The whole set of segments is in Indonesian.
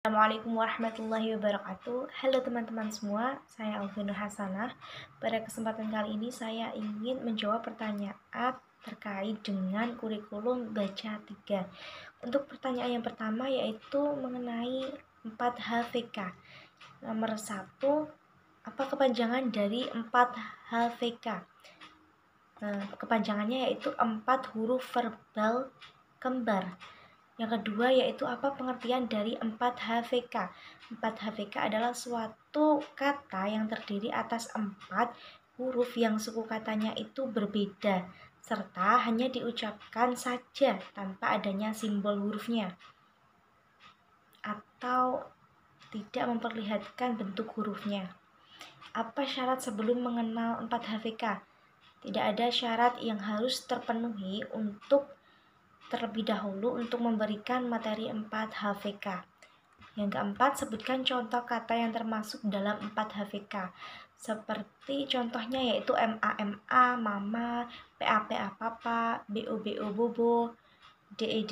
Assalamualaikum warahmatullahi wabarakatuh. Halo teman-teman semua, saya Alvin Hasanah. Pada kesempatan kali ini saya ingin menjawab pertanyaan terkait dengan kurikulum baca 3. Untuk pertanyaan yang pertama yaitu mengenai 4HVK. Nomor 1, apa kepanjangan dari 4HVK? Kepanjangannya yaitu 4 huruf verbal kembar. Yang kedua yaitu apa pengertian dari 4HVK? 4HVK adalah suatu kata yang terdiri atas 4 huruf yang suku katanya itu berbeda serta hanya diucapkan saja tanpa adanya simbol hurufnya atau tidak memperlihatkan bentuk hurufnya. Apa syarat sebelum mengenal 4HVK? Tidak ada syarat yang harus terpenuhi untuk terlebih dahulu untuk memberikan materi 4HVK. Yang keempat, sebutkan contoh kata yang termasuk dalam 4HVK. Seperti contohnya yaitu MA, mama, PA, papa, BO, bobo, DE,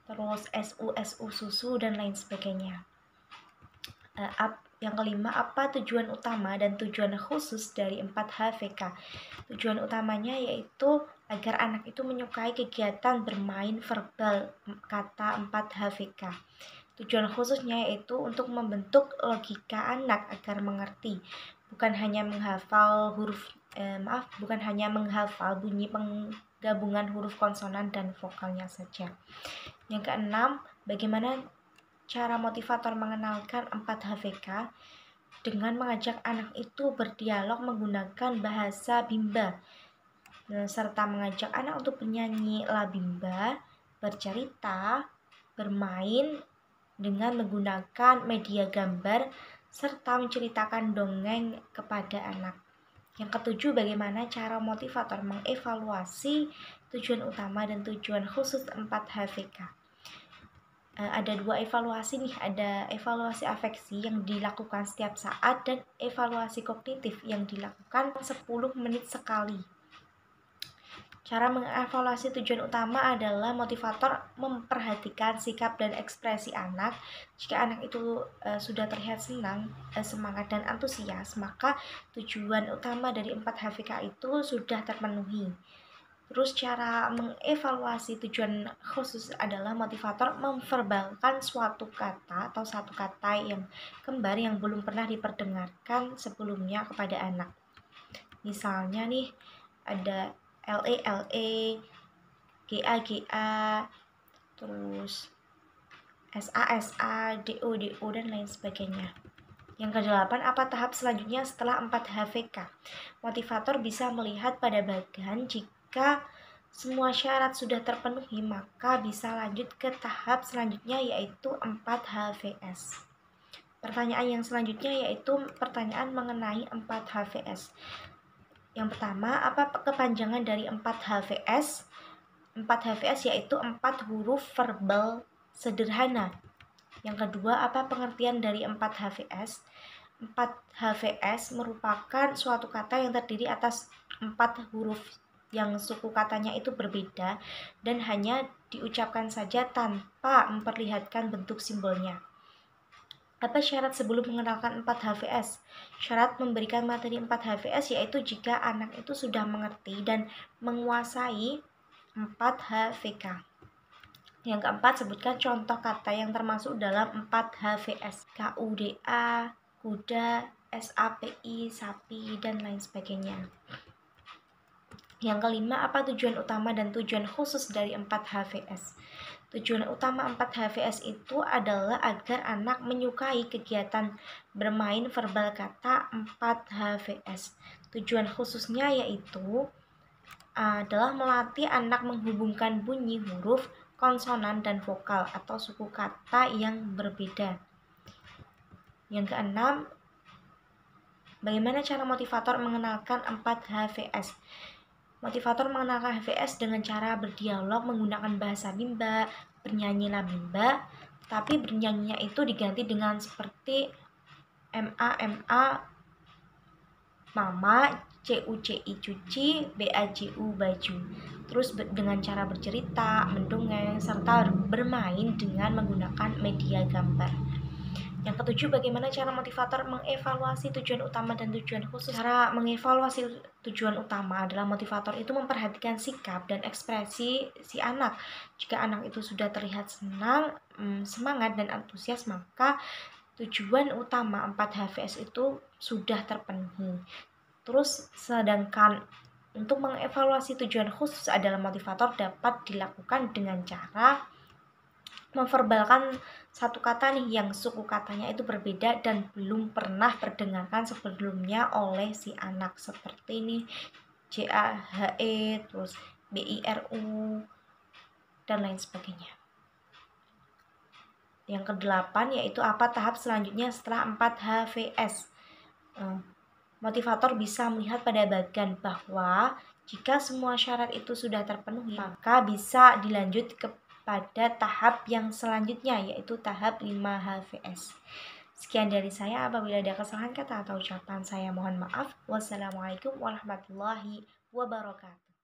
terus SU, susu, dan lain sebagainya. Yang kelima, apa tujuan utama dan tujuan khusus dari 4HVK? Tujuan utamanya yaitu agar anak itu menyukai kegiatan bermain verbal kata 4HVK. Tujuan khususnya yaitu untuk membentuk logika anak agar mengerti, bukan hanya menghafal bunyi penggabungan huruf konsonan dan vokalnya saja. Yang keenam, bagaimana cara motivator mengenalkan 4HVK? Dengan mengajak anak itu berdialog menggunakan bahasa Bimba, serta mengajak anak untuk bernyanyi la Bimba, bercerita, bermain dengan menggunakan media gambar, serta menceritakan dongeng kepada anak. Yang ketujuh, bagaimana cara motivator mengevaluasi tujuan utama dan tujuan khusus 4HVK? Ada dua evaluasi nih, ada evaluasi afeksi yang dilakukan setiap saat dan evaluasi kognitif yang dilakukan 10 menit sekali. Cara mengevaluasi tujuan utama adalah motivator memperhatikan sikap dan ekspresi anak. Jika anak itu sudah terlihat senang, semangat, dan antusias, maka tujuan utama dari 4HVK itu sudah terpenuhi. Terus cara mengevaluasi tujuan khusus adalah motivator memverbalkan suatu kata atau satu kata yang kembar yang belum pernah diperdengarkan sebelumnya kepada anak. Misalnya nih, ada LE, GA, terus SA, DO, dan lain sebagainya. Yang kedelapan, apa tahap selanjutnya setelah 4HVK? Motivator bisa melihat pada bagian jika semua syarat sudah terpenuhi, maka bisa lanjut ke tahap selanjutnya yaitu 4HVS. Pertanyaan yang selanjutnya yaitu pertanyaan mengenai 4HVS. Yang pertama, apa kepanjangan dari 4HVS? 4HVS yaitu 4 huruf verbal sederhana. Yang kedua, apa pengertian dari 4HVS? 4HVS merupakan suatu kata yang terdiri atas 4 huruf yang suku katanya itu berbeda dan hanya diucapkan saja tanpa memperlihatkan bentuk simbolnya. Apa syarat sebelum mengenalkan 4HVS? Syarat memberikan materi 4HVS yaitu jika anak itu sudah mengerti dan menguasai 4HVK. Yang keempat, sebutkan contoh kata yang termasuk dalam 4HVS. KUDA, kuda, SAPI, sapi, dan lain sebagainya. Yang kelima, apa tujuan utama dan tujuan khusus dari 4HVS? Tujuan utama 4HVS itu adalah agar anak menyukai kegiatan bermain verbal kata 4HVS. Tujuan khususnya yaitu adalah melatih anak menghubungkan bunyi huruf, konsonan, dan vokal atau suku kata yang berbeda. Yang keenam, bagaimana cara motivator mengenalkan 4HVS? Motivator mengenalkan HVS dengan cara berdialog menggunakan bahasa Bimba, bernyanyi la Bimba, tapi bernyanyinya itu diganti dengan seperti MA, mama, CUCI cuci, BAJU baju. Terus dengan cara bercerita, mendongeng, serta bermain dengan menggunakan media gambar. Yang ketujuh, bagaimana cara motivator mengevaluasi tujuan utama dan tujuan khusus. Cara mengevaluasi tujuan utama adalah motivator itu memperhatikan sikap dan ekspresi si anak. Jika anak itu sudah terlihat senang, semangat, dan antusias, maka tujuan utama 4 HVS itu sudah terpenuhi. Terus sedangkan untuk mengevaluasi tujuan khusus adalah motivator dapat dilakukan dengan cara memverbalkan satu kata nih yang suku katanya itu berbeda dan belum pernah terdengarkan sebelumnya oleh si anak, seperti ini JAHE, terus BIRU, dan lain sebagainya. Yang kedelapan yaitu apa tahap selanjutnya setelah 4 HVS. Motivator bisa melihat pada bagian bahwa jika semua syarat itu sudah terpenuhi, maka bisa dilanjut kepada tahap yang selanjutnya, yaitu tahap 5 HVS. Sekian dari saya, apabila ada kesalahan kata atau ucapan saya mohon maaf. Wassalamualaikum warahmatullahi wabarakatuh.